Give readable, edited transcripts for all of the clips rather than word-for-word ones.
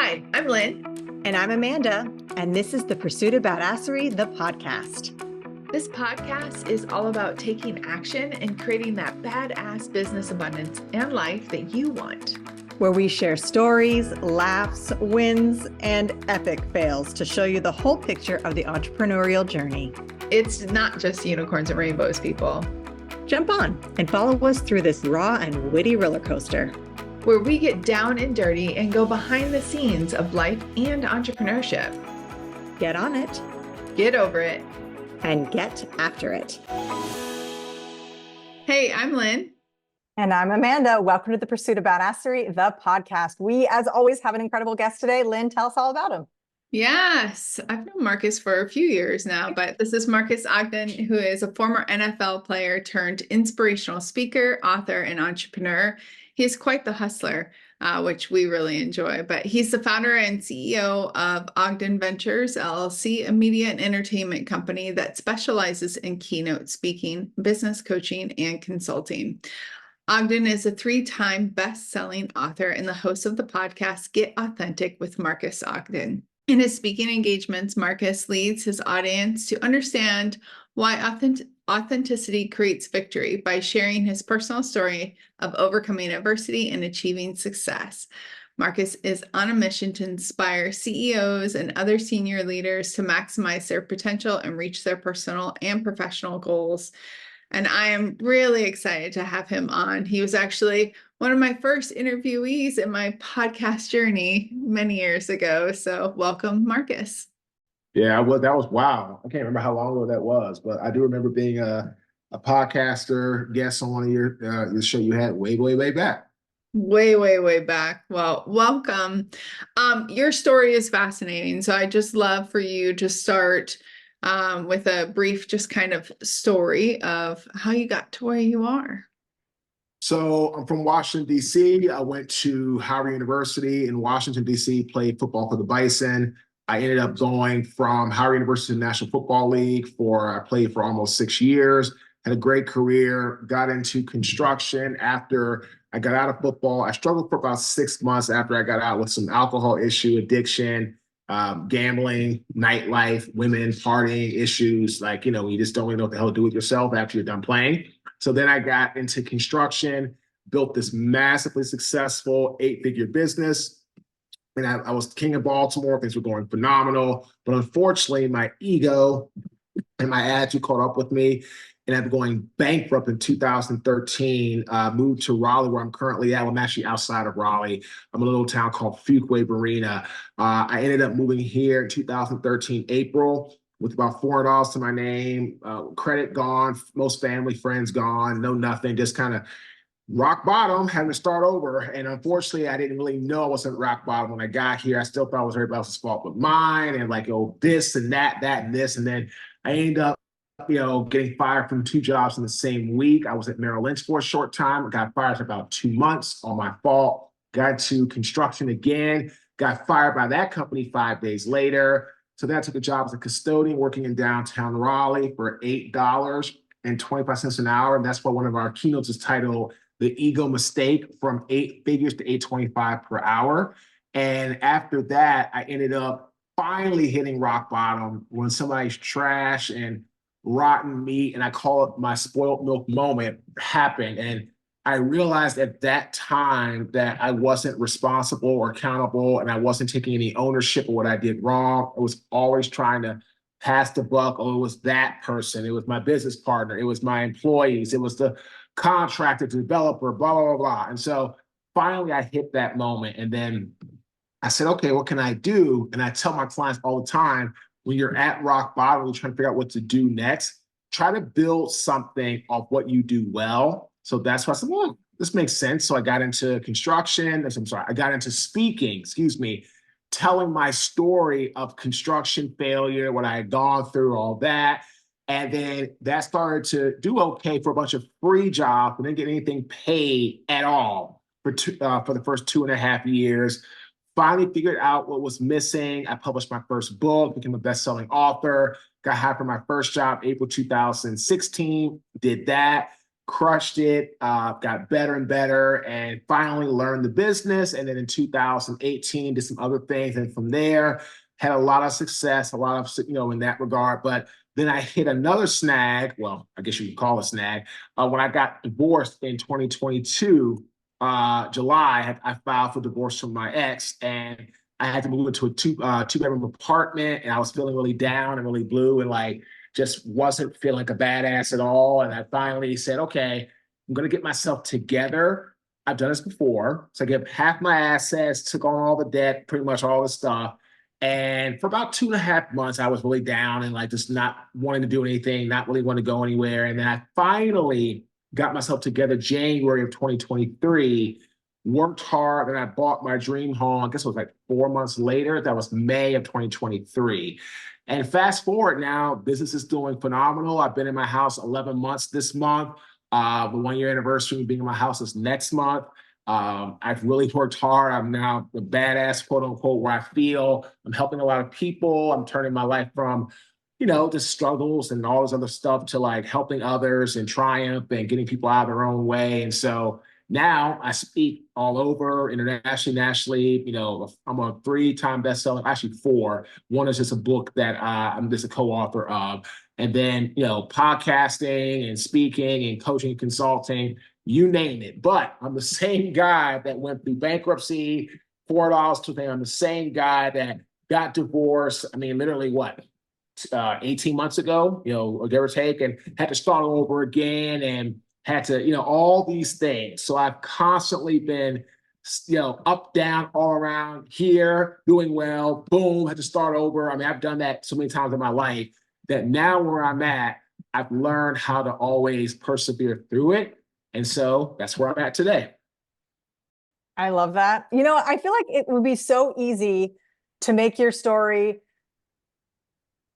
Hi, I'm Lynn. And I'm Amanda, and this is the Pursuit of Badasserie, the podcast. This podcast is all about taking action and creating that badass business abundance and life that you want. Where we share stories, laughs, wins, and epic fails to show you the whole picture of the entrepreneurial journey. It's not just unicorns and rainbows, people. Jump on and follow us through this raw and witty roller coaster, where we get down and dirty and go behind the scenes of life and entrepreneurship. Get on it, get over it, and get after it. Hey, I'm Lynn. And I'm Amanda. Welcome to the Pursuit of Badasserie, the podcast. We, as always, have an incredible guest today. Lynn, tell us all about him. Yes, I've known Marques for a few years now, but this is Marques Ogden, who is a former NFL player turned inspirational speaker, author, and entrepreneur. He is quite the hustler, which we really enjoy, but he's the founder and CEO of Ogden Ventures, LLC, a media and entertainment company that specializes in keynote speaking, business coaching, and consulting. Ogden is a 3-time best-selling author and the host of the podcast, Get Authentic with Marques Ogden. In his speaking engagements, Marques leads his audience to understand why authenticity creates victory by sharing his personal story of overcoming adversity and achieving success. Marques is on a mission to inspire CEOs and other senior leaders to maximize their potential and reach their personal and professional goals. And I am really excited to have him on. He was actually one of my first interviewees in my podcast journey many years ago. So welcome, Marques. Yeah, well, that was wow. I can't remember how long ago that was, but I do remember being a podcaster, guest on one of your show you had way back. Way back. Well, welcome. Your story is fascinating. So I just love for you to start with a brief, just kind of story of how you got to where you are. So I'm from Washington, D.C. I went to Howard University in Washington, D.C., played football for the Bison. I ended up going from Howard University to the National Football League I played for almost 6 years, had a great career, got into construction after I got out of football. I struggled for about 6 months after I got out with some alcohol issue, addiction, gambling, nightlife, women, partying issues. Like, you just don't really know what the hell to do with yourself after you're done playing. So then I got into construction, built this massively successful 8-figure business. And I was king of Baltimore. Things were going phenomenal. But unfortunately, my ego and my attitude caught up with me. And I'm going bankrupt in 2013, moved to Raleigh, where I'm currently at. I'm actually outside of Raleigh. I'm in a little town called Fuquay Marina. I ended up moving here in 2013, April, with about $400 to my name, credit gone, most family, friends gone, no nothing, just kind of rock bottom, having to start over. And unfortunately, I didn't really know I wasn't rock bottom when I got here. I still thought it was everybody else's fault but mine, and like, this and that and this. And then I ended up getting fired from 2 jobs in the same week. I was at Merrill Lynch for a short time. I got fired for about 2 months, all my fault. Got to construction again, got fired by that company 5 days later. So then I took a job as a custodian working in downtown Raleigh for $8.25 an hour. And that's why one of our keynotes is titled The Ego Mistake, from 8 figures to $8.25 per hour. And after that, I ended up finally hitting rock bottom when somebody's trash and rotten meat, and I call it my spoiled milk moment, happened. And I realized at that time that I wasn't responsible or accountable, and I wasn't taking any ownership of what I did wrong. I was always trying to pass the buck. Oh, it was that person. It was my business partner. It was my employees. It was the contractor, developer, blah, blah, blah, blah. And so finally I hit that moment. And then I said, okay, what can I do? And I tell my clients all the time, when you're at rock bottom, you're trying to figure out what to do next, try to build something off what you do well. So that's why I said, well, this makes sense. So I got into construction. I got into speaking, telling my story of construction failure, what I had gone through, all that. And then that started to do okay for a bunch of free jobs, but didn't get anything paid at all for the first 2.5 years. Finally figured out what was missing. I published my first book, became a best-selling author, got hired for my first job, April 2016, did that. crushed it, got better and better, and finally learned the business. And then in 2018, did some other things. And from there, had a lot of success, a lot of, in that regard. But then I hit another snag. Well, I guess you could call it a snag. When I got divorced in 2022, July, I filed for divorce from my ex, and I had to move into a two-bedroom apartment, and I was feeling really down and really blue, and like just wasn't feeling like a badass at all. And I finally said, okay, I'm going to get myself together. I've done this before. So I gave half my assets, took on all the debt, pretty much all the stuff. And for about 2.5 months, I was really down and like just not wanting to do anything, not really want to go anywhere. And then I finally got myself together January of 2023, worked hard, and I bought my dream home. I guess it was like 4 months later. That was May of 2023. And fast forward now, business is doing phenomenal. I've been in my house 11 months this month. The 1-year anniversary of being in my house is next month. I've really worked hard. I'm now the badass, quote unquote, where I feel I'm helping a lot of people. I'm turning my life from, the struggles and all this other stuff to like helping others and triumph and getting people out of their own way. And so now I speak all over, internationally, nationally. I'm a 3-time bestseller, actually 4. One is just a book that I'm just a co-author of. And then, podcasting and speaking and coaching and consulting, you name it. But I'm the same guy that went through bankruptcy, $4 to I'm the same guy that got divorced. I mean, literally 18 months ago, or give or take, and had to start over again and had to, all these things. So I've constantly been, up, down, all around here, doing well, boom, had to start over. I mean, I've done that so many times in my life that now where I'm at, I've learned how to always persevere through it. And so that's where I'm at today. I love that. I feel like it would be so easy to make your story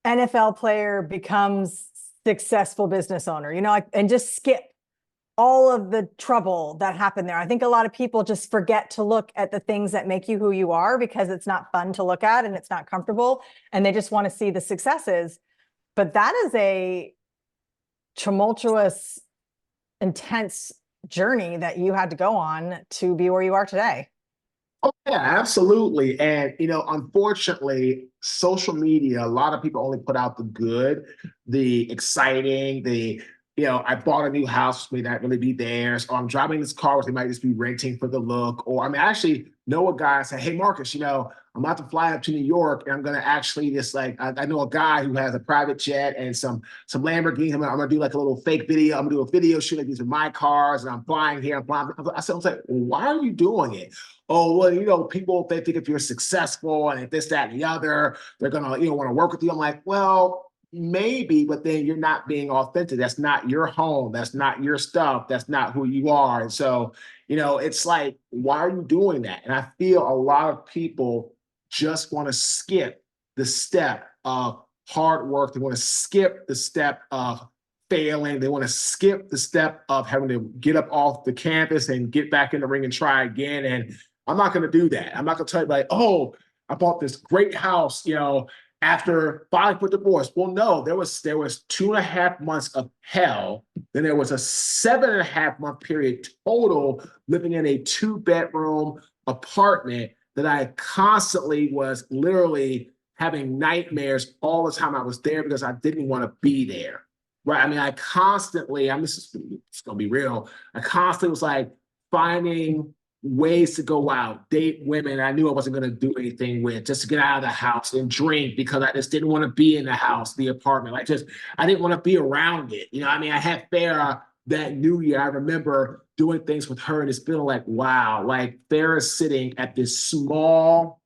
NFL player becomes successful business owner, and just skip all of the trouble that happened there. I think a lot of people just forget to look at the things that make you who you are because it's not fun to look at and it's not comfortable, and they just want to see the successes. But that is a tumultuous, intense journey that you had to go on to be where you are today. Oh, yeah, absolutely. And, unfortunately, social media, a lot of people only put out the good, the exciting, I bought a new house, may not really be theirs, or I'm driving this car, which they might just be renting for the look. Or I mean, I actually know a guy say, hey, Marques, I'm about to fly up to New York and I'm going to actually just I know a guy who has a private jet and some Lamborghinis. I'm going to do like a little fake video. I'm going to do a video shoot. Like these are my cars and I'm flying here. I'm flying. I was like, why are you doing it? Oh, well, people, they think if you're successful and if this, that, and the other, they're going to, want to work with you. I'm like, well, maybe, but then you're not being authentic. That's not your home. That's not your stuff. That's not who you are. And so, it's like, why are you doing that? And I feel a lot of people just want to skip the step of hard work. They want to skip the step of failing. They want to skip the step of having to get up off the campus and get back in the ring and try again. And I'm not going to do that. I'm not going to tell you like, oh, I bought this great house, after filing for divorce. Well, no, there was 2.5 months of hell. Then there was a 7.5-month period total living in a 2-bedroom apartment that I constantly was literally having nightmares all the time I was there because I didn't want to be there. Right. I mean, it's going to be real. I constantly was like finding ways to go out, date women I knew I wasn't going to do anything with, just to get out of the house and drink because I just didn't want to be in the house, the apartment. I didn't want to be around it. I had Farrah that New Year. I remember doing things with her and it's feeling like, wow, like Farrah's sitting at this small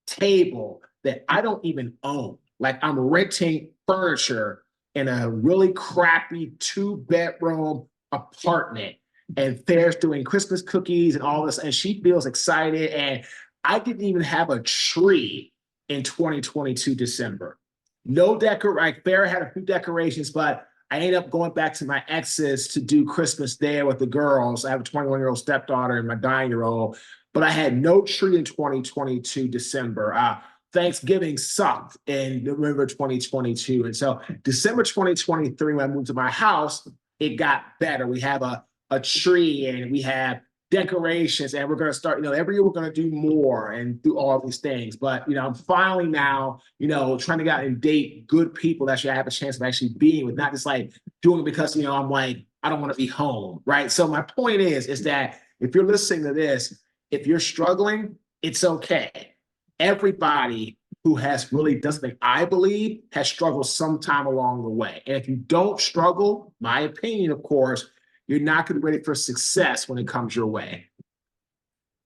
table that I don't even own. Like I'm renting furniture in a really crappy 2-bedroom apartment. And Farrah's doing Christmas cookies and all this, and she feels excited. And I didn't even have a tree in 2022 December. No Farrah had a few decorations, but I ended up going back to my ex's to do Christmas there with the girls. I have a 21-year-old stepdaughter and my 9-year-old, but I had no tree in 2022 December. Thanksgiving sucked in November 2022. And so December 2023, when I moved to my house, it got better. We have a tree and we have decorations, and we're going to start, every year we're going to do more and do all these things. But, I'm finally now, trying to get out and date good people that actually I have a chance of actually being with, not just like doing it because, I'm like, I don't want to be home, right? So my point is that if you're listening to this, if you're struggling, it's okay. Everybody who has really done something, I believe, has struggled sometime along the way. And if you don't struggle, my opinion, of course, you're not going to be ready for success when it comes your way.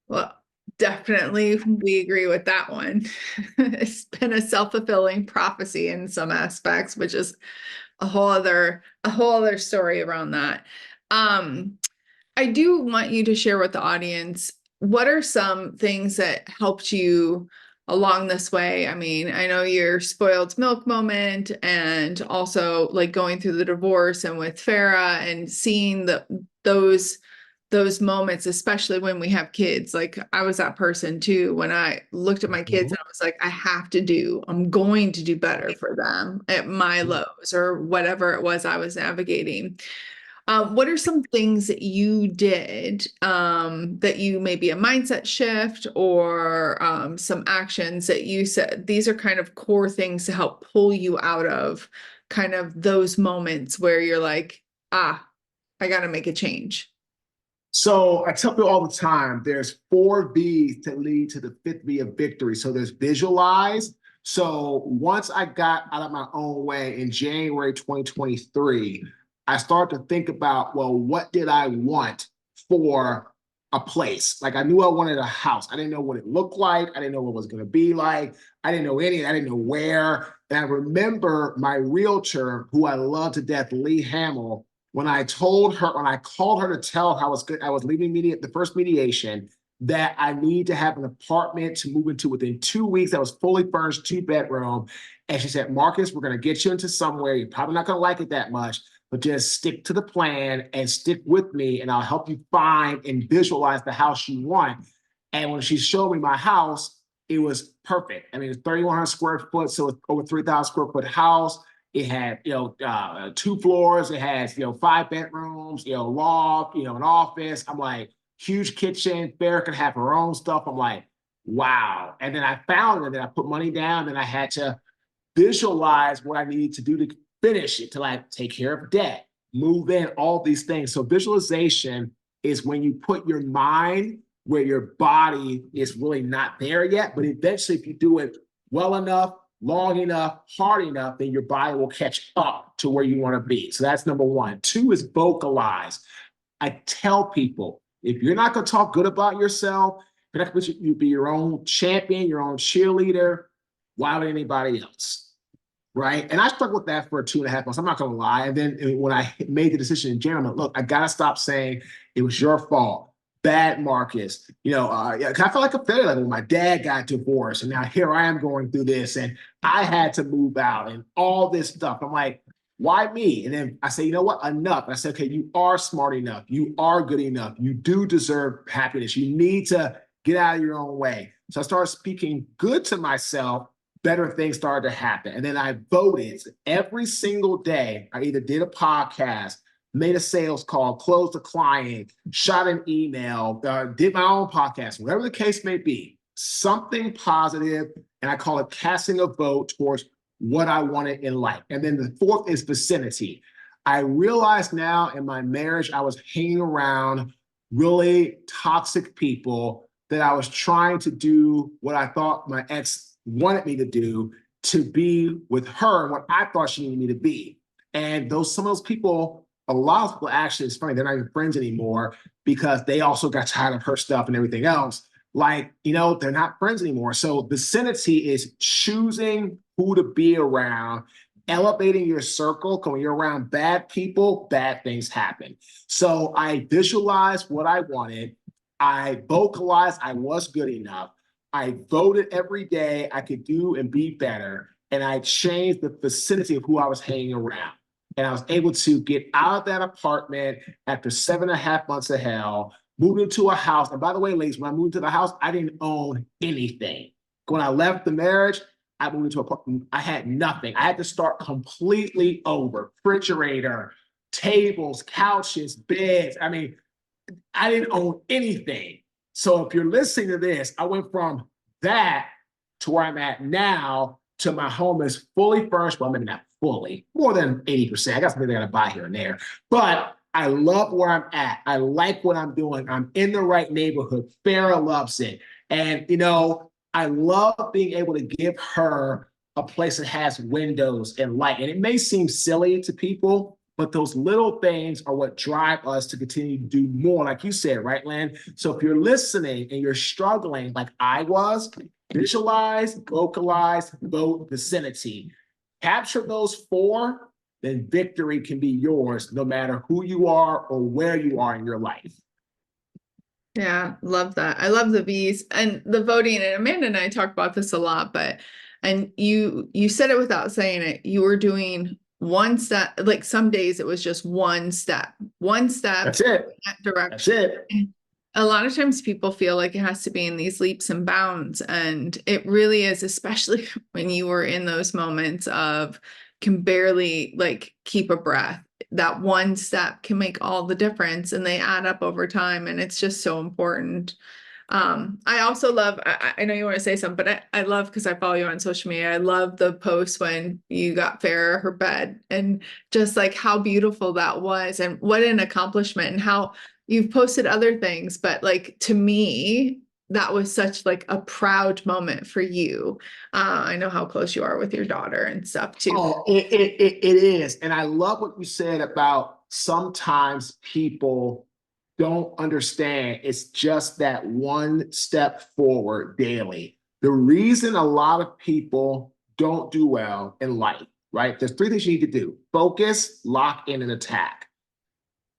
Well, definitely we agree with that one. It's been a self-fulfilling prophecy in some aspects, which is a whole other story around that. I do want you to share with the audience, what are some things that helped you along this way? I mean, I know your spoiled milk moment, and also like going through the divorce and with Farah and seeing those moments, especially when we have kids. Like I was that person too, when I looked at my kids and I was like, I'm going to do better for them at my lows or whatever it was I was navigating. What are some things that you did that you maybe a mindset shift or some actions that you said, these are kind of core things to help pull you out of kind of those moments where you're like, I got to make a change? So I tell people all the time, there's 4 V's to lead to the 5th V of victory. So there's visualize. So once I got out of my own way in January 2023, I started to think about, well, what did I want for a place? Like I knew I wanted a house. I didn't know what it looked like. I didn't know what it was going to be like. I didn't know any, I didn't know where. And I remember my realtor, who I love to death, Lee Hamill, when I called her to tell her I was leaving the first mediation, that I need to have an apartment to move into within 2 weeks. That was fully furnished, 2-bedroom. And she said, Marques, we're going to get you into somewhere. You're probably not going to like it that much, but just stick to the plan and stick with me, and I'll help you find and visualize the house you want. And when she showed me my house, it was perfect. I mean, it's 3,100 square foot, so it's over 3,000 square foot house. It had, 2 floors. It has, 5 bedrooms, loft, an office. I'm like, huge kitchen. Farrah could have her own stuff. I'm like, wow. And then I found it, and then I put money down, and I had to visualize what I needed to do to finish it, to like take care of debt, move in, all these things. So visualization is when you put your mind where your body is really not there yet, but eventually if you do it well enough, long enough, hard enough, then your body will catch up to where you want to be. So that's number 1. 2 is vocalize. I tell people, if you're not going to talk good about yourself, you're not going to be your own champion, your own cheerleader, why would anybody else? Right. And I struggled with that for 2.5 months. I'm not going to lie. And then when I made the decision in January, I'm like, look, I got to stop saying it was your fault. Bad Marques. I felt like a failure. Like when my dad got divorced, and now here I am going through this, and I had to move out and all this stuff. I'm like, why me? And then I say, you know what? Enough. And I said, okay, you are smart enough. You are good enough. You do deserve happiness. You need to get out of your own way. So I started speaking good to myself. Better things started to happen. And then I voted every single day. I either did a podcast, made a sales call, closed a client, shot an email, did my own podcast, whatever the case may be, something positive. And I call it casting a vote towards what I wanted in life. And then the 4th is vicinity. I realized now in my marriage, I was hanging around really toxic people, that I was trying to do what I thought my ex wanted me to do, to be with her and what I thought she needed me to be. And some of those people, a lot of people actually, it's funny, they're not even friends anymore because they also got tired of her stuff and everything else. Like, they're not friends anymore. So vicinity is choosing who to be around, elevating your circle. Because when you're around bad people, bad things happen. So I visualized what I wanted. I vocalized I was good enough. I voted every day I could do and be better. And I changed the vicinity of who I was hanging around. And I was able to get out of that apartment after 7.5 months of hell, moved into a house. And by the way, ladies, when I moved to the house, I didn't own anything. When I left the marriage, I moved into an apartment. I had nothing. I had to start completely over. Refrigerator, tables, couches, beds. I mean, I didn't own anything. So if you're listening to this, I went from that to where I'm at now to my home is fully furnished. Well, maybe not fully, more than 80%. I got something I got to buy here and there. But I love where I'm at. I like what I'm doing. I'm in the right neighborhood. Farrah loves it. And, you know, I love being able to give her a place that has windows and light. And it may seem silly to people, but those little things are what drive us to continue to do more, like you said, right, Len? So if you're listening and you're struggling like I was, visualize, vocalize, vote, vicinity. Capture those four, then victory can be yours no matter who you are or where you are in your life. Yeah, love that. I love the V's and the voting. And Amanda and I talk about this a lot, and you said it without saying it. You were doing one step, like some days it was just one step. That's it. In that direction. That's it. A lot of times people feel like it has to be in these leaps and bounds, and it really is, especially when you were in those moments of can barely like keep a breath. That one step can make all the difference, and they add up over time, and it's just so important. I also love, I know you want to say something, but I love, because I follow you on social media, I love the post when you got Farrah her bed, and just like how beautiful that was, and what an accomplishment, and how you've posted other things, but like to me, that was such like a proud moment for you. I know how close you are with your daughter and stuff too. Oh, it is. And I love what you said about sometimes people don't understand it's just that one step forward daily. The reason a lot of people don't do well in life, right? There's three things you need to do: focus, lock in, and attack.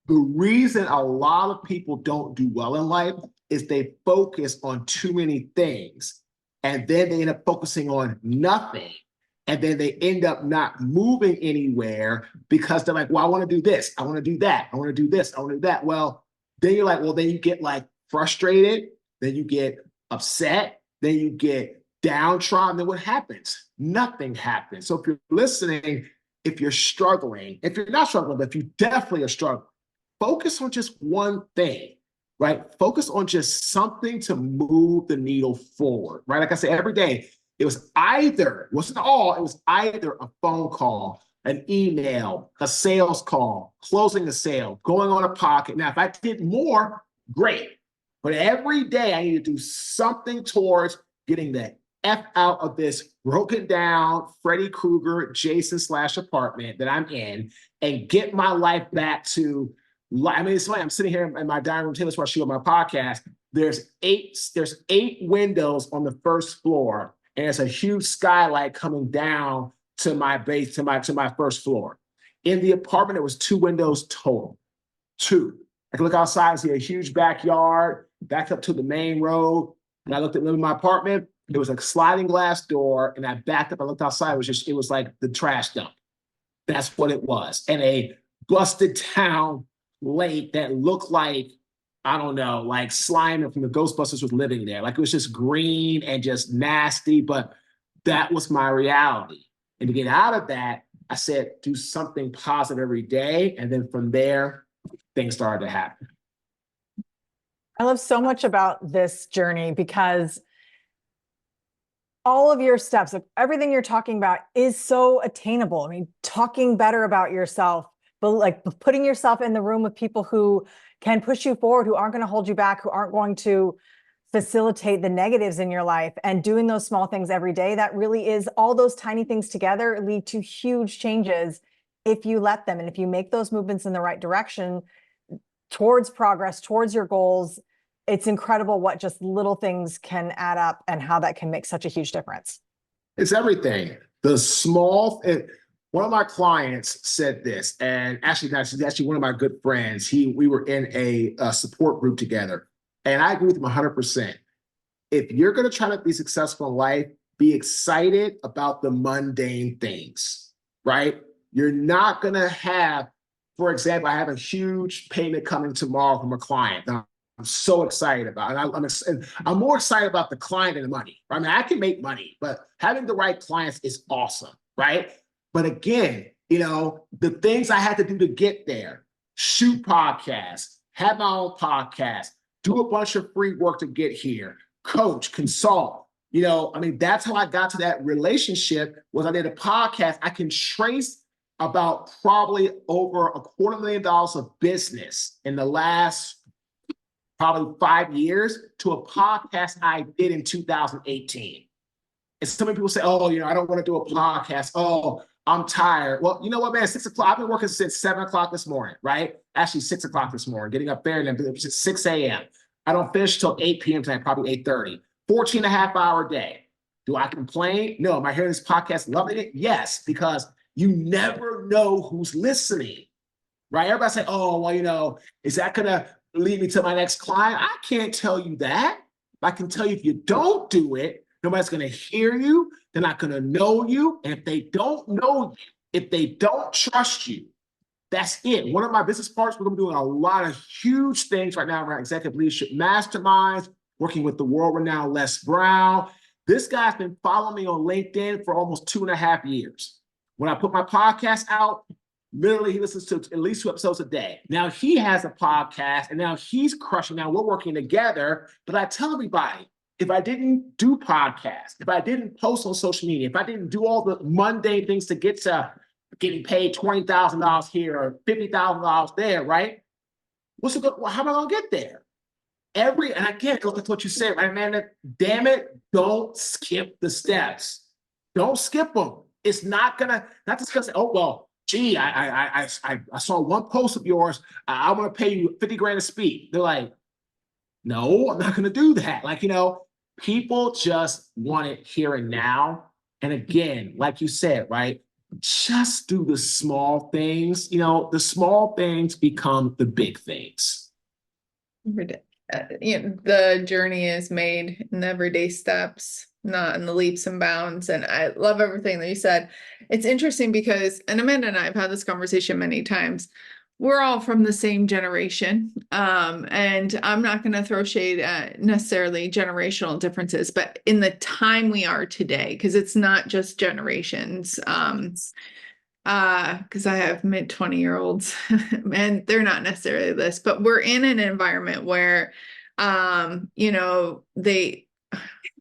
The reason a lot of people don't do well in life is they focus on too many things, and then they end up focusing on nothing. And then they end up not moving anywhere because they're like, well, I want to do this. I want to do that. I want to do this. I want to do that. Well, then you're like, well, then you get like frustrated. Then you get upset. Then you get downtrodden. Then what happens? Nothing happens. So if you're listening, if you're struggling, if you're not struggling, but if you definitely are struggling, focus on just one thing, right? Focus on just something to move the needle forward, right? Like I say, every day, it was either a phone call, an email, a sales call, closing a sale, going on a pocket. Now, if I did more, great. But every day I need to do something towards getting the F out of this broken down Freddy Krueger, Jason / apartment that I'm in, and get my life back to, I mean, it's funny, I'm sitting here in my dining room table while I shoot my podcast. There's eight windows on the first floor, and it's a huge skylight coming down to my base, to my first floor. In the apartment, there was 2 windows total. 2. I could look outside and see a huge backyard, back up to the main road. And I looked at my apartment, it was a sliding glass door, and I backed up, I looked outside, it was like the trash dump. That's what it was. And a busted down lake that looked like, I don't know, like slime from the Ghostbusters was living there. Like it was just green and just nasty, but that was my reality. And to get out of that, I said, do something positive every day. And then from there, things started to happen. I love so much about this journey because all of your steps, everything you're talking about is so attainable. I mean, talking better about yourself, but like putting yourself in the room with people who can push you forward, who aren't going to hold you back, who aren't going to facilitate the negatives in your life, and doing those small things every day. That really is, all those tiny things together lead to huge changes if you let them. And if you make those movements in the right direction towards progress, towards your goals, it's incredible what just little things can add up and how that can make such a huge difference. It's everything. One of my clients said this, and actually one of my good friends. We were in a support group together, and I agree with him 100%. If you're going to try to be successful in life, be excited about the mundane things, right? You're not going to have, for example, I have a huge payment coming tomorrow from a client that I'm so excited about. And I'm more excited about the client than the money. I mean, I can make money, but having the right clients is awesome, right? But again, The things I had to do to get there, shoot podcasts, have my own podcast, do a bunch of free work to get here, coach, consult. That's how I got to that relationship. Was I did a podcast. I can trace about probably over $250,000 of business in the last probably 5 years to a podcast I did in 2018. And so many people say, oh, I don't want to do a podcast. Oh, I'm tired. Well, you know what, man? 6 o'clock. I've been working since 7 o'clock this morning, right? Actually, 6 o'clock this morning, getting up there, and then it's 6 a.m. I don't finish till 8 p.m. tonight, probably 8:30. 14 and a half hour day. Do I complain? No. Am I hearing this podcast, loving it? Yes, because you never know who's listening, right? Everybody say, oh, well, is that going to lead me to my next client? I can't tell you that. I can tell you if you don't do it, nobody's going to hear you. They're not going to know you. And if they don't know you, if they don't trust you, that's it. One of my business partners, we're going to be doing a lot of huge things right now around executive leadership masterminds, working with the world-renowned Les Brown. This guy's been following me on LinkedIn for almost 2.5 years. When I put my podcast out, literally he listens to at least 2 episodes a day. Now he has a podcast and now he's crushing. Now we're working together. But I tell everybody, if I didn't do podcasts, if I didn't post on social media, if I didn't do all the mundane things to get to getting paid $20,000 here or $50,000 there, right? How am I going to get there? And again, it goes to what you said, right, man? Damn it, don't skip the steps. Don't skip them. It's not just gonna say, oh, well, gee, I saw one post of yours. I want to pay you 50 grand to speak. They're like, no, I'm not going to do that. People just want it here and now. And again, like you said, right, just do the small things. The small things become the big things. The journey is made in the everyday steps, not in the leaps and bounds. And I love everything that you said. It's interesting because, and Amanda and I have had this conversation many times, we're all from the same generation. And I'm not going to throw shade at necessarily generational differences, but in the time we are today, because it's not just generations. Because I have mid-20-year-olds and they're not necessarily this, but we're in an environment where, they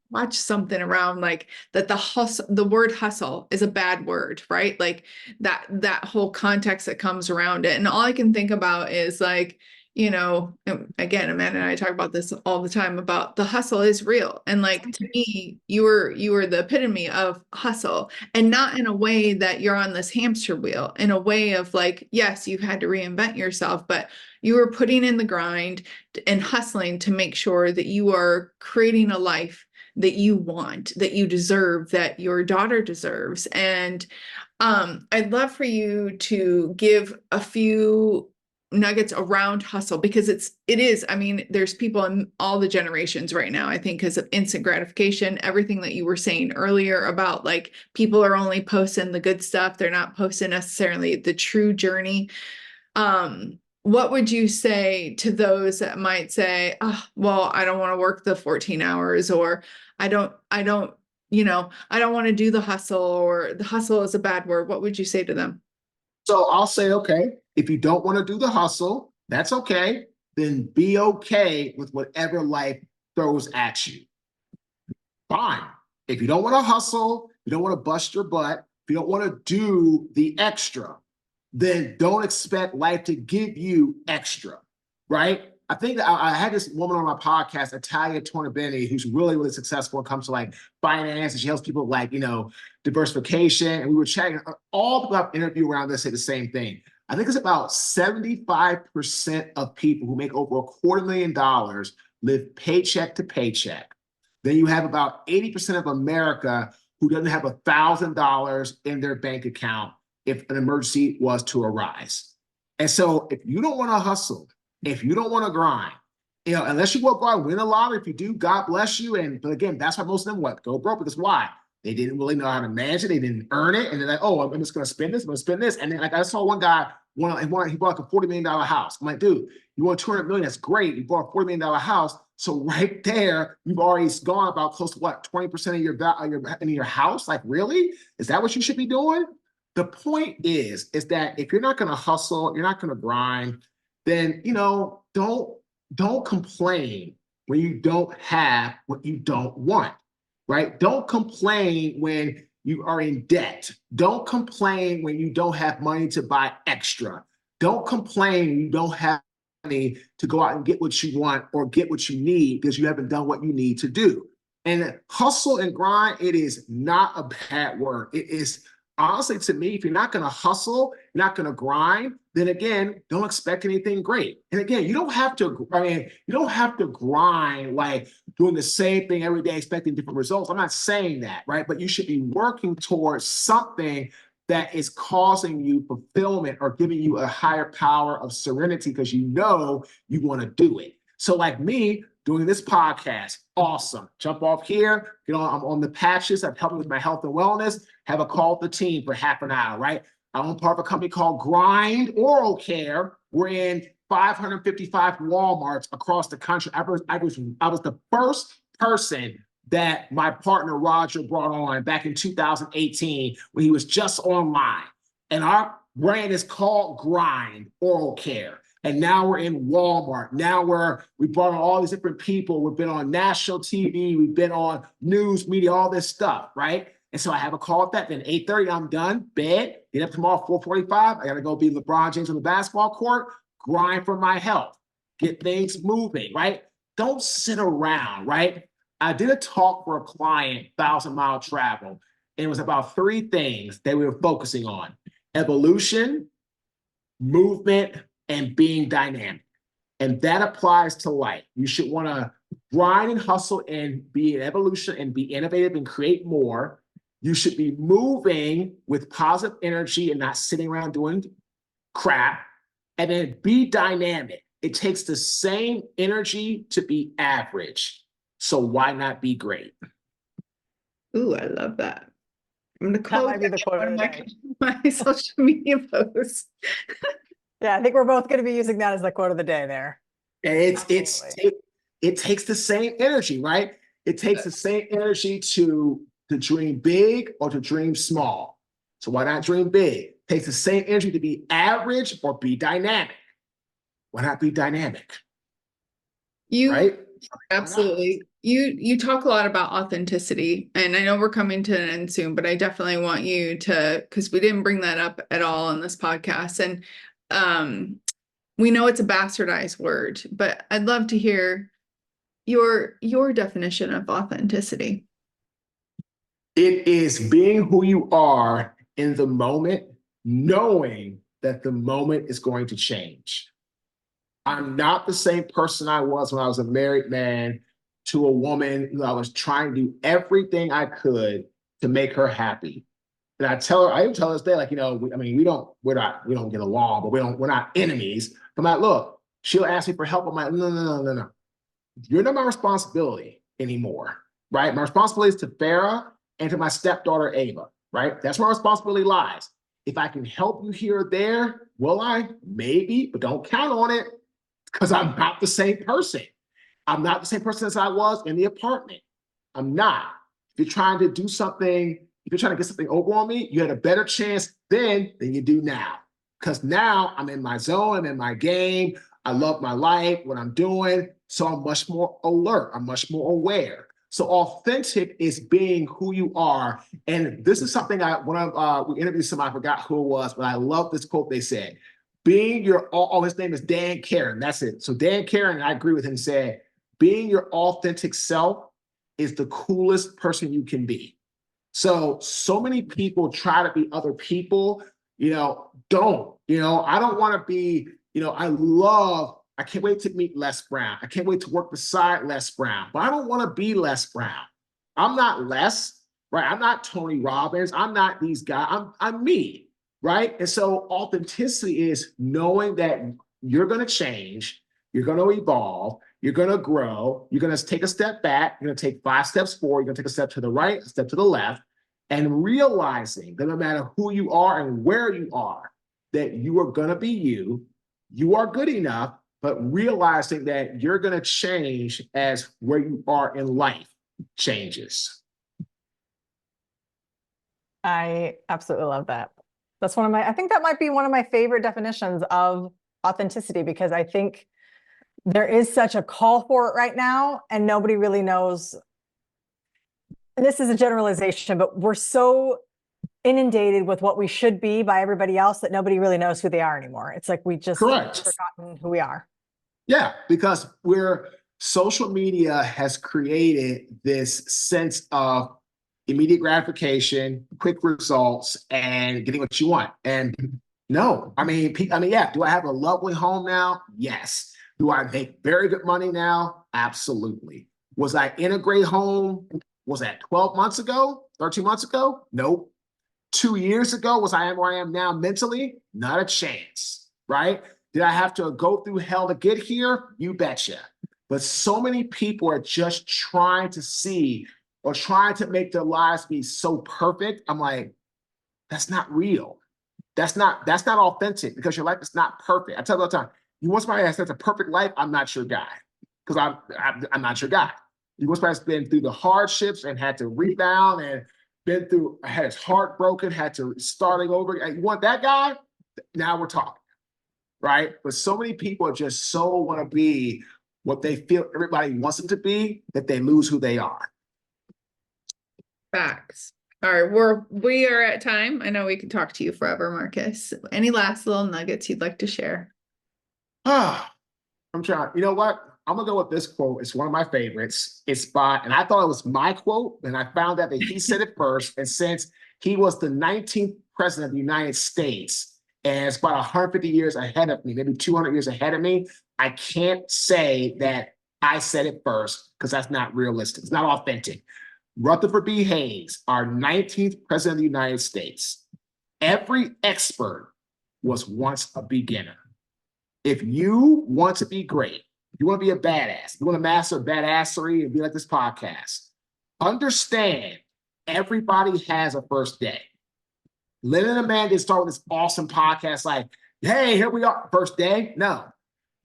watch something around like that the word hustle is a bad word, right? Like that whole context that comes around it. And all I can think about is like, again, Amanda and I talk about this all the time about the hustle is real. And like, to me, you were the epitome of hustle, and not in a way that you're on this hamster wheel, in a way of like, yes, you've had to reinvent yourself, but you were putting in the grind and hustling to make sure that you are creating a life that you want, that you deserve, that your daughter deserves. And I'd love for you to give a few nuggets around hustle, because it is, there's people in all the generations right now, I think, because of instant gratification, everything that you were saying earlier about like people are only posting the good stuff. They're not posting necessarily the true journey. What would you say to those that might say, oh, well, I don't want to work the 14 hours, or I don't want to do the hustle, or the hustle is a bad word. What would you say to them? So I'll say, okay, if you don't want to do the hustle, that's okay. Then be okay with whatever life throws at you. Fine. If you don't want to hustle, you don't want to bust your butt, if you don't want to do the extra, then don't expect life to give you extra, right? I think that I had this woman on my podcast, Italia Tornabene, who's really, really successful when it comes to like finance, and she helps people like, diversification. And we were chatting, all the people I've interviewed around this say the same thing. I think it's about 75% of people who make over $250,000 live paycheck to paycheck. Then you have about 80% of America who doesn't have $1,000 in their bank account if an emergency was to arise. And so if you don't want to hustle, if you don't want to grind, unless you go out and win a lot, if you do, God bless you. But again, that's why most of them go broke, because why? They didn't really know how to manage it. They didn't earn it. And they're like, oh, I'm just going to spend this. I'm going to spend this. And then like I saw one guy, he bought like a $40 million house. I'm like, dude, you want $200 million? That's great. You bought a $40 million house. So right there, you've already gone about close to what, 20% of your house? Like, really? Is that what you should be doing? the point is that if you're not going to hustle, you're not going to grind, then, don't complain when you don't have what you don't want, right? Don't complain when you are in debt. Don't complain when you don't have money to buy extra. Don't complain when you don't have money to go out and get what you want or get what you need because you haven't done what you need to do. And hustle and grind, it is not a bad word. It is, honestly, to me, if you're not going to hustle, you're not going to grind, then again, don't expect anything great. And again, you don't have to grind like doing the same thing every day, expecting different results. I'm not saying that, right? But you should be working towards something that is causing you fulfillment or giving you a higher power of serenity because you want to do it. So like me, doing this podcast, awesome. Jump off here, I'm on the patches. I'm helping with my health and wellness. Have a call with the team for half an hour, right? I own part of a company called Grind Oral Care. We're in 555 Walmarts across the country. I was the first person that my partner Roger brought on back in 2018 when he was just online. And our brand is called Grind Oral Care. And now we're in Walmart. Now we brought on all these different people. We've been on national TV. We've been on news, media, all this stuff, right? And so I have a call at that. Then 8:30, I'm done. Bed. Get up tomorrow, 4:45. I got to go be LeBron James on the basketball court. Grind for my health. Get things moving, right? Don't sit around, right? I did a talk for a client, 1,000-mile travel. And it was about 3 things that we were focusing on: evolution, movement, and being dynamic. And that applies to life. You should want to grind and hustle and be in evolution and be innovative and create more. You should be moving with positive energy and not sitting around doing crap. And then be dynamic. It takes the same energy to be average. So why not be great? Ooh, I love that. I'm going to That might be the quote of the day. My social media posts. Yeah, I think we're both going to be using that as the quote of the day there. And it takes the same energy, right? It takes the same energy to dream big or to dream small. So why not dream big? It takes the same energy to be average or be dynamic. Why not be dynamic? Right? Absolutely. You talk a lot about authenticity, and I know we're coming to an end soon, but I definitely want you to, because we didn't bring that up at all in this podcast. And we know it's a bastardized word, but I'd love to hear your definition of authenticity. It is being who you are in the moment, knowing that the moment is going to change. I'm not the same person I was when I was a married man to a woman who I was trying to do everything I could to make her happy. And I even tell her this day, like, we don't get along, but we're not enemies. I'm like, look, she'll ask me for help. I'm like, no. You're not my responsibility anymore, right? My responsibility is to Farah and to my stepdaughter, Ava, right? That's where my responsibility lies. If I can help you here or there, will I? Maybe, but don't count on it because I'm not the same person. I'm not the same person as I was in the apartment. I'm not. If you're trying to do something, if you're trying to get something over on me, you had a better chance then than you do now. Because now I'm in my zone, I'm in my game, I love my life, what I'm doing, so I'm much more alert, I'm much more aware. So authentic is being who you are. And this is something we interviewed somebody, I forgot who it was, but I love this quote they said. Being his name is Dan Karen, that's it. So Dan Karen, and I agree with him, said, being your authentic self is the coolest person you can be. So many people try to be other people, don't, I don't want to be, I can't wait to meet Les Brown. I can't wait to work beside Les Brown, but I don't want to be Les Brown. I'm not Les, right? I'm not Tony Robbins. I'm not these guys. I'm me, right? And so authenticity is knowing that you're going to change, you're going to evolve, you're going to grow, you're going to take a step back, you're going to take 5 steps forward, you're going to take a step to the right, a step to the left, and realizing that no matter who you are and where you are, that you are going to be you, you are good enough, but realizing that you're going to change as where you are in life changes. I absolutely love that. That's I think that might be one of my favorite definitions of authenticity, because I think there is such a call for it right now and nobody really knows. And this is a generalization, but we're so inundated with what we should be by everybody else that nobody really knows who they are anymore. It's like we just have Correct. forgotten who we are. Yeah, because social media has created this sense of immediate gratification, quick results, and getting what you want. And no, yeah. Do I have a lovely home now? Yes. Do I make very good money now? Absolutely. Was I in a great home? Was that 12 months ago? 13 months ago? Nope. 2 years ago, was I where I am now mentally? Not a chance, right? Did I have to go through hell to get here? You betcha. But so many people are just trying to see or trying to make their lives be so perfect. I'm like, that's not real. That's not authentic, because your life is not perfect. I tell you all the time, you want somebody that has a perfect life, I'm not your guy, because I'm not your guy. You want somebody that's been through the hardships and had to rebound and had his heart broken, had to starting over. You want that guy? Now we're talking, right? But so many people are just so want to be what they feel everybody wants them to be, that they lose who they are. Facts. All right, we are at time. I know we could talk to you forever, Marques. Any last little nuggets you'd like to share? I'm trying. You know what? I'm gonna go with this quote. It's one of my favorites. And I thought it was my quote, and I found out that he said it first. And since he was the 19th president of the United States, and it's about 150 years ahead of me, maybe 200 years ahead of me, I can't say that I said it first, because that's not realistic. It's not authentic. Rutherford B. Hayes, our 19th president of the United States. Every expert was once a beginner. If you want to be great, you want to be a badass, you want to master badasserie and be like this podcast, understand everybody has a first day. Lennon and Amanda didn't start with this awesome podcast like, hey, here we are, first day. No.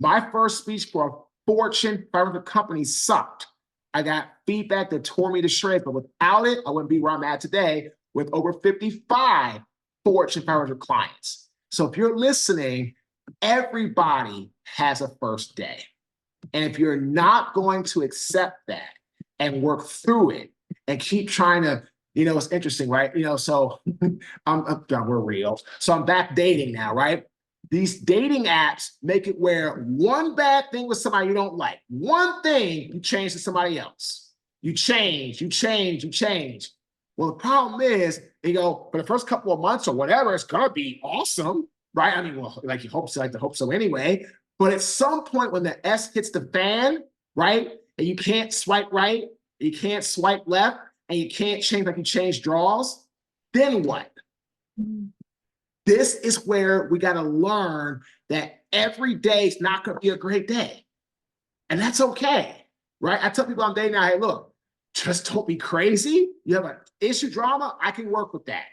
My first speech for a Fortune 500 company sucked. I got feedback that tore me to shreds, but without it, I wouldn't be where I'm at today with over 55 Fortune 500 clients. So if you're listening, everybody has a first day. And if you're not going to accept that and work through it and keep trying to, it's interesting, right? So we're real. So I'm back dating now, right? These dating apps make it where one bad thing with somebody you don't like, one thing you change to somebody else. You change. Well, the problem is, for the first couple of months or whatever, it's going to be awesome, right? Like you hope so, like to hope so anyway. But at some point when the S hits the fan, right, and you can't swipe right, you can't swipe left, and you can't change like you change draws, then what? This is where we got to learn that every day is not going to be a great day. And that's okay, right? I tell people I'm dating now, hey, look, just don't be crazy. You have an issue, drama, I can work with that.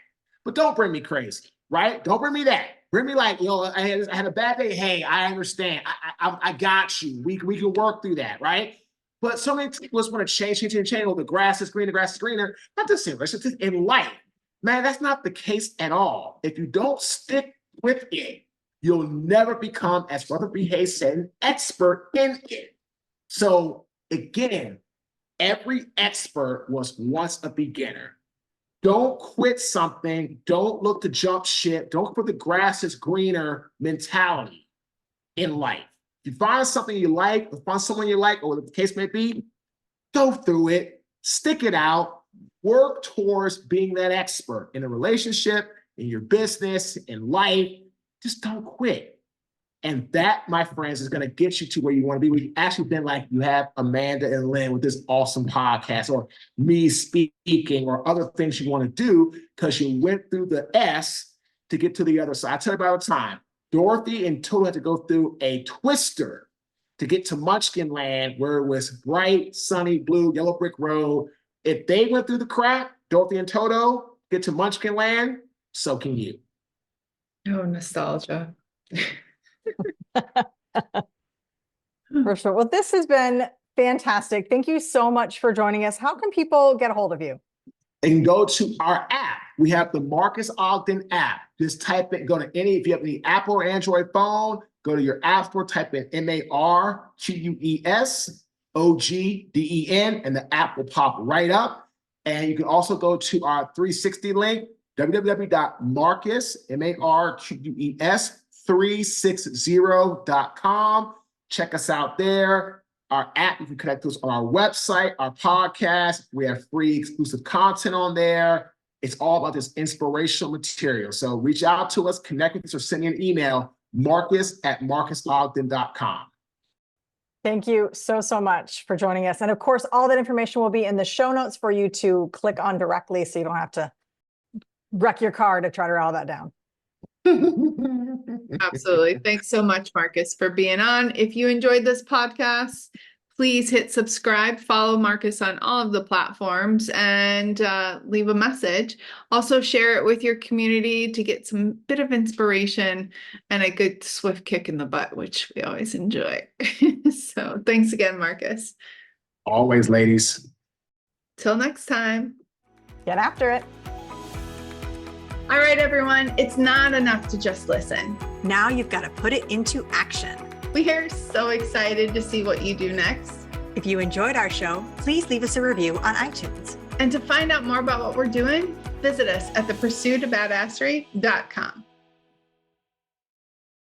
But don't bring me crazy, right? Don't bring me that. Bring me like, I had a bad day. Hey, I understand. I got you. We can work through that, right? But so many people just want to change. Oh, the grass is green, the grass is greener. Not the same. It's just in life. Man, that's not the case at all. If you don't stick with it, you'll never become, as Rutherford B. Hayes said, an expert in it. So again, every expert was once a beginner. Don't quit something. Don't look to jump ship. Don't put the grass is greener mentality in life. If you find something you like, or find someone you like, or whatever the case may be, go through it, stick it out, work towards being that expert in a relationship, in your business, in life. Just don't quit. And that, my friends, is going to get you to where you want to be. We've actually been like you have Amanda and Lynn with this awesome podcast, or me speaking, or other things you want to do because you went through the S to get to the other side. I tell you about the time. Dorothy and Toto had to go through a twister to get to Munchkin Land, where it was bright, sunny, blue, yellow brick road. If they went through the crap, Dorothy and Toto get to Munchkin Land, so can you. Oh, nostalgia. For sure. Well, this has been fantastic. Thank you so much for joining us. How can people get a hold of you? And go to our app. We have the Marques Ogden app. Just type it, go to if you have any Apple or Android phone, go to your app store, type in MarquesOgden, and the app will pop right up. And you can also go to our 360 link, www.marques360.com. Check us out there. Our app, you can connect to us on our website, our podcast. We have free exclusive content on there. It's all about this inspirational material. So reach out to us, connect with us, or send me an email, marques@marquesogden.com. Thank you so much for joining us. And of course, all that information will be in the show notes for you to click on directly so you don't have to wreck your car to try to write all that down. Absolutely. Thanks so much, Marques, for being on. If you enjoyed this podcast, please hit subscribe, follow Marques on all of the platforms, and leave a message. Also share it with your community to get some bit of inspiration and a good swift kick in the butt, which we always enjoy. So thanks again, Marques. Always, ladies. Till next time. Get after it. All right, everyone. It's not enough to just listen. Now you've got to put it into action. We are so excited to see what you do next. If you enjoyed our show, please leave us a review on iTunes. And to find out more about what we're doing, visit us at thepursuitofbadasserie.com.